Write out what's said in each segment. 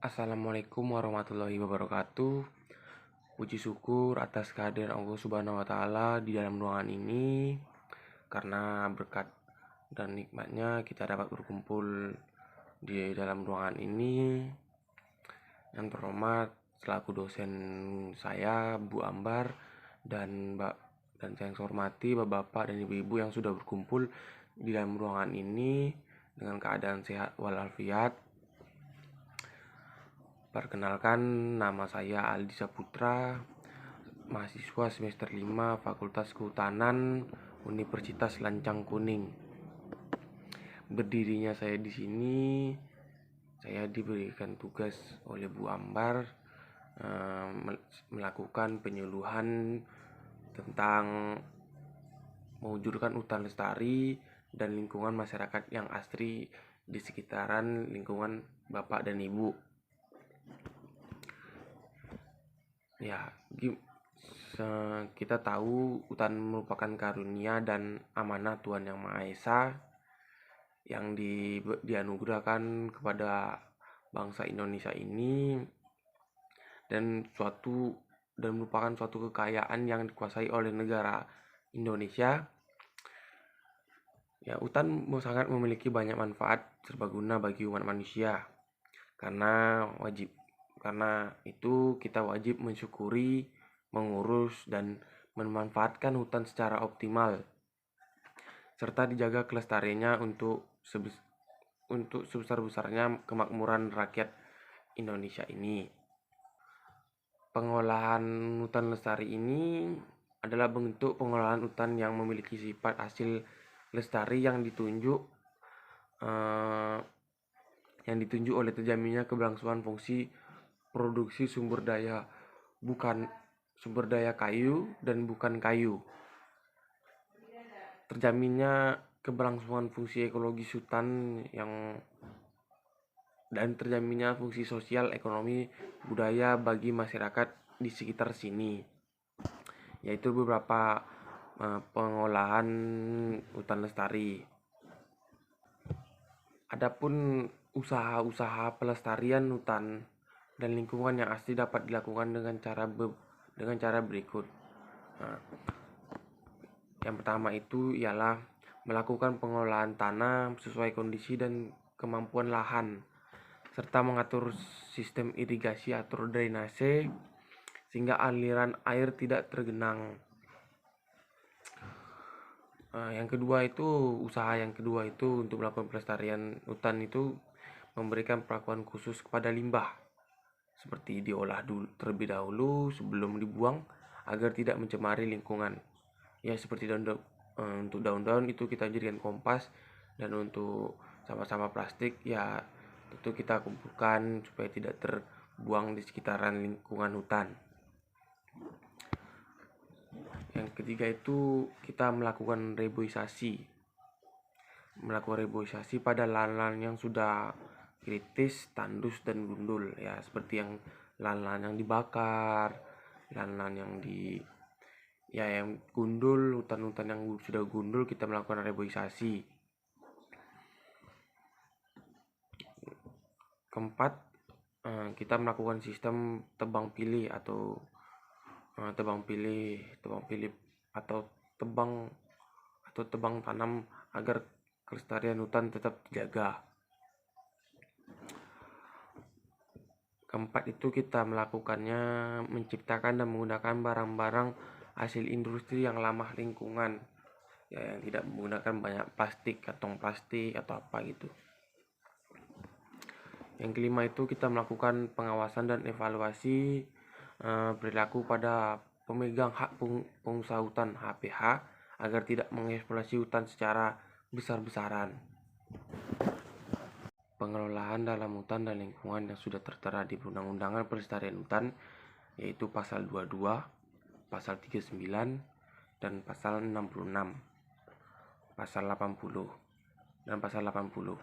Assalamualaikum warahmatullahi wabarakatuh. Puji syukur atas kehadiran Allah Subhanahu wa Ta'ala di dalam ruangan ini, karena berkat dan nikmatnya kita dapat berkumpul di dalam ruangan ini. Yang terhormat selaku dosen saya, Bu Ambar, dan saya yang saya hormati Bapak-bapak dan Ibu-ibu yang sudah berkumpul di dalam ruangan ini dengan keadaan sehat walafiat. Perkenalkan, nama saya Aldi Saputra, mahasiswa semester 5 Fakultas Kehutanan Universitas Lancang Kuning. Berdirinya saya di sini, saya diberikan tugas oleh Bu Ambar melakukan penyuluhan tentang mewujudkan hutan lestari dan lingkungan masyarakat yang asri di sekitaran lingkungan Bapak dan Ibu. Ya, kita tahu hutan merupakan karunia dan amanah Tuhan Yang Maha Esa yang dianugerahkan kepada bangsa Indonesia ini, dan merupakan suatu kekayaan yang dikuasai oleh negara Indonesia. Ya, hutan sangat memiliki banyak manfaat serbaguna bagi umat manusia. Karena itu kita wajib mensyukuri, mengurus, dan memanfaatkan hutan secara optimal, serta dijaga kelestariannya untuk sebesar-besarnya kemakmuran rakyat Indonesia ini. Pengolahan hutan lestari ini adalah bentuk pengolahan hutan yang memiliki sifat hasil lestari yang ditunjuk oleh terjaminnya keberlangsungan fungsi produksi sumber daya kayu dan bukan kayu. Terjaminnya keberlangsungan fungsi ekologis hutan dan terjaminnya fungsi sosial, ekonomi, budaya bagi masyarakat di sekitar sini, yaitu beberapa pengolahan hutan lestari. Adapun usaha-usaha pelestarian hutan dan lingkungan yang asli dapat dilakukan dengan cara berikut. Yang pertama itu ialah melakukan pengolahan tanah sesuai kondisi dan kemampuan lahan, serta mengatur sistem irigasi atau drainase sehingga aliran air tidak tergenang. Usaha yang kedua itu untuk melakukan pelestarian hutan itu memberikan perlakuan khusus kepada limbah, seperti diolah terlebih dahulu sebelum dibuang agar tidak mencemari lingkungan. Ya, seperti untuk daun-daun itu kita jadikan kompas, dan untuk sampah-sampah plastik ya itu kita kumpulkan supaya tidak terbuang di sekitaran lingkungan hutan. Yang ketiga itu kita melakukan reboisasi pada lahan-lahan yang sudah kritis, tandus, dan gundul, ya seperti yang lahan-lahan yang dibakar, lahan-lahan yang gundul, hutan-hutan yang sudah gundul kita melakukan reboisasi. Keempat, kita melakukan sistem tebang pilih atau tebang tanam agar kelestarian hutan tetap dijaga. Keempat itu kita melakukannya menciptakan dan menggunakan barang-barang hasil industri yang ramah lingkungan, ya, yang tidak menggunakan banyak plastik, kantong plastik atau apa gitu. Yang kelima itu kita melakukan pengawasan dan evaluasi perilaku pada pemegang hak pengusaha hutan (HPH) agar tidak mengeksploitasi hutan secara besar-besaran. Pengelolaan dalam hutan dan lingkungan yang sudah tertera di Perundang-undangan Pelestarian Hutan, yaitu pasal 22, pasal 39, dan pasal 66, pasal 80, dan pasal 80.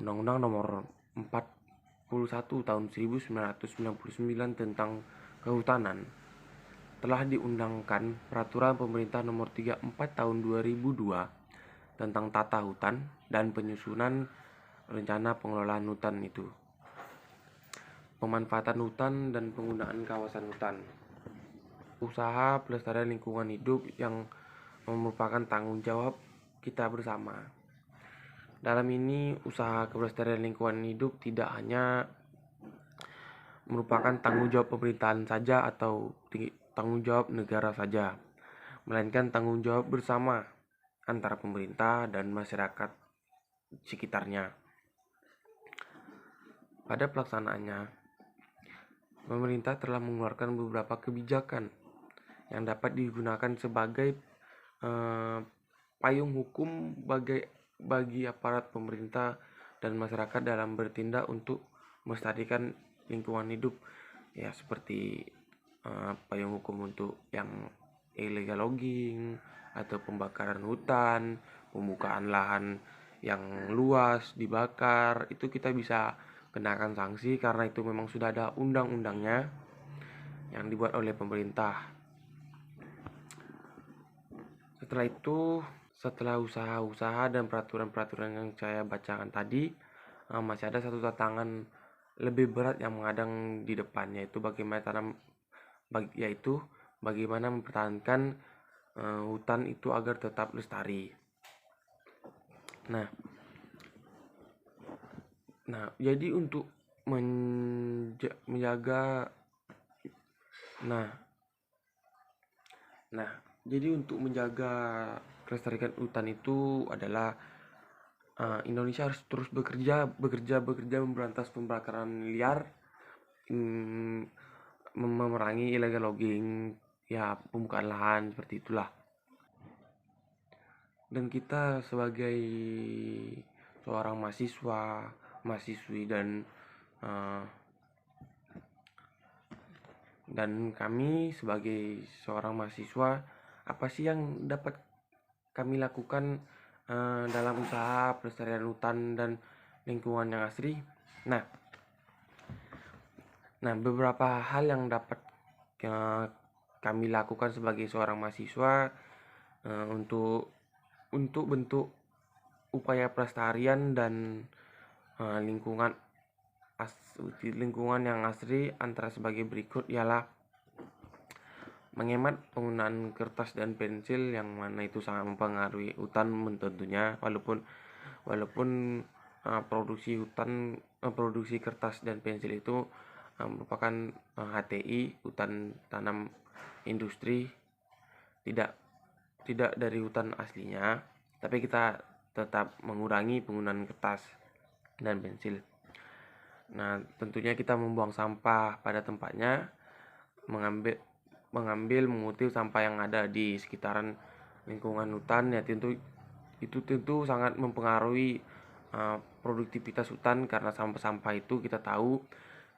Undang-Undang Nomor 41 Tahun 1999 tentang Kehutanan telah diundangkan Peraturan Pemerintah Nomor 34 Tahun 2002 tentang tata hutan dan penyusunan rencana pengelolaan hutan itu. pemanfaatan hutan dan penggunaan kawasan hutan. Usaha pelestarian lingkungan hidup yang merupakan tanggung jawab kita bersama. Dalam ini, usaha pelestarian lingkungan hidup tidak hanya merupakan tanggung jawab pemerintahan saja atau tanggung jawab negara saja, melainkan tanggung jawab bersama antara pemerintah dan masyarakat sekitarnya. Pada pelaksanaannya, pemerintah telah mengeluarkan beberapa kebijakan yang dapat digunakan sebagai payung hukum bagi aparat pemerintah dan masyarakat dalam bertindak untuk melestarikan lingkungan hidup, ya seperti payung hukum untuk yang illegal logging atau pembakaran hutan, pembukaan lahan yang luas dibakar, itu kita bisa kenakan sanksi karena itu memang sudah ada undang-undangnya yang dibuat oleh pemerintah. Setelah itu, setelah usaha-usaha dan peraturan-peraturan yang saya bacakan tadi, masih ada satu tantangan lebih berat yang menghadang di depannya, yaitu bagaimana mempertahankan hutan itu agar tetap lestari. Nah, jadi untuk menjaga kelestarian hutan itu adalah Indonesia harus terus bekerja memberantas pembakaran liar, memerangi illegal logging, ya pembukaan lahan seperti itulah. Dan kita sebagai seorang mahasiswi dan kami sebagai seorang mahasiswa, apa sih yang dapat kami lakukan dalam usaha pelestarian hutan dan lingkungan yang asri? Nah, beberapa hal yang dapat kami lakukan sebagai seorang mahasiswa untuk bentuk upaya pelestarian dan lingkungan yang asri antara sebagai berikut, ialah menghemat penggunaan kertas dan pensil, yang mana itu sangat mempengaruhi hutan tentunya, walaupun produksi kertas dan pensil itu merupakan HTI, hutan tanam industri, tidak dari hutan aslinya, tapi kita tetap mengurangi penggunaan kertas dan pensil. Nah, tentunya kita membuang sampah pada tempatnya, mengutip sampah yang ada di sekitaran lingkungan hutan, ya tentu sangat mempengaruhi produktivitas hutan, karena sampah-sampah itu kita tahu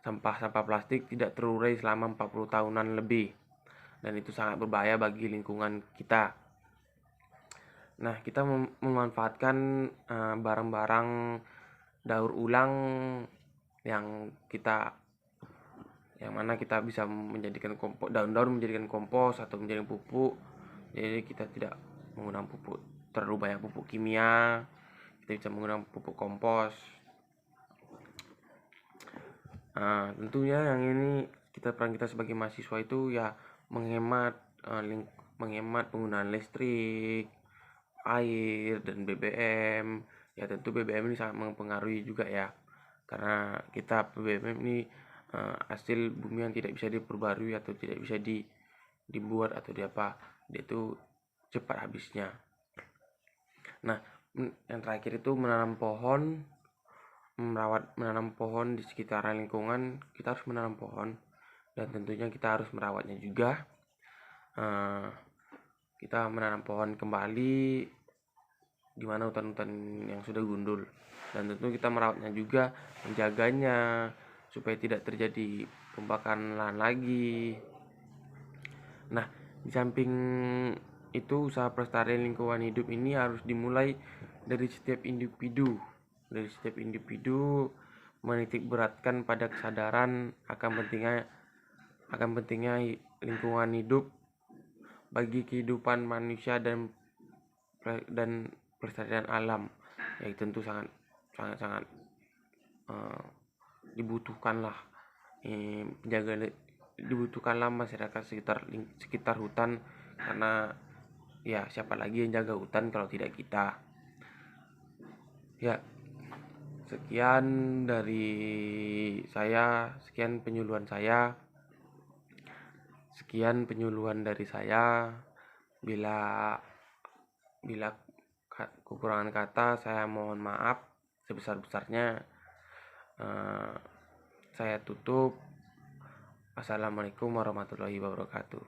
sampah plastik tidak terurai selama 40 tahunan lebih, dan itu sangat berbahaya bagi lingkungan kita. Nah, kita memanfaatkan barang-barang daur ulang yang mana kita bisa menjadikan daun-daun menjadikan kompos atau menjadi pupuk. Jadi kita tidak menggunakan pupuk terlalu banyak pupuk kimia, kita bisa menggunakan pupuk kompos. Tentunya yang ini peran kita sebagai mahasiswa itu ya menghemat penggunaan listrik, air, dan BBM. Ya tentu BBM ini sangat mempengaruhi juga ya, karena BBM ini hasil bumi yang tidak bisa diperbarui atau tidak bisa dibuat atau dia itu cepat habisnya. Nah, yang terakhir itu menanam pohon di sekitaran lingkungan. Kita harus menanam pohon, dan tentunya kita harus merawatnya juga. Kita menanam pohon kembali di mana hutan-hutan yang sudah gundul, dan tentu kita merawatnya juga, menjaganya supaya tidak terjadi pembakaran lahan lagi. Nah, di samping itu, usaha pelestarian lingkungan hidup ini harus dimulai dari setiap individu. Menitik beratkan pada kesadaran akan pentingnya lingkungan hidup bagi kehidupan manusia dan pelestarian alam, yang tentu sangat dibutuhkan lah penjaga dibutuhkanlah masyarakat sekitar hutan, karena ya siapa lagi yang jaga hutan kalau tidak kita. Ya, sekian dari saya, sekian penyuluhan dari saya. Bila bila kekurangan kata, saya mohon maaf sebesar-besarnya. Saya tutup. Assalamualaikum warahmatullahi wabarakatuh.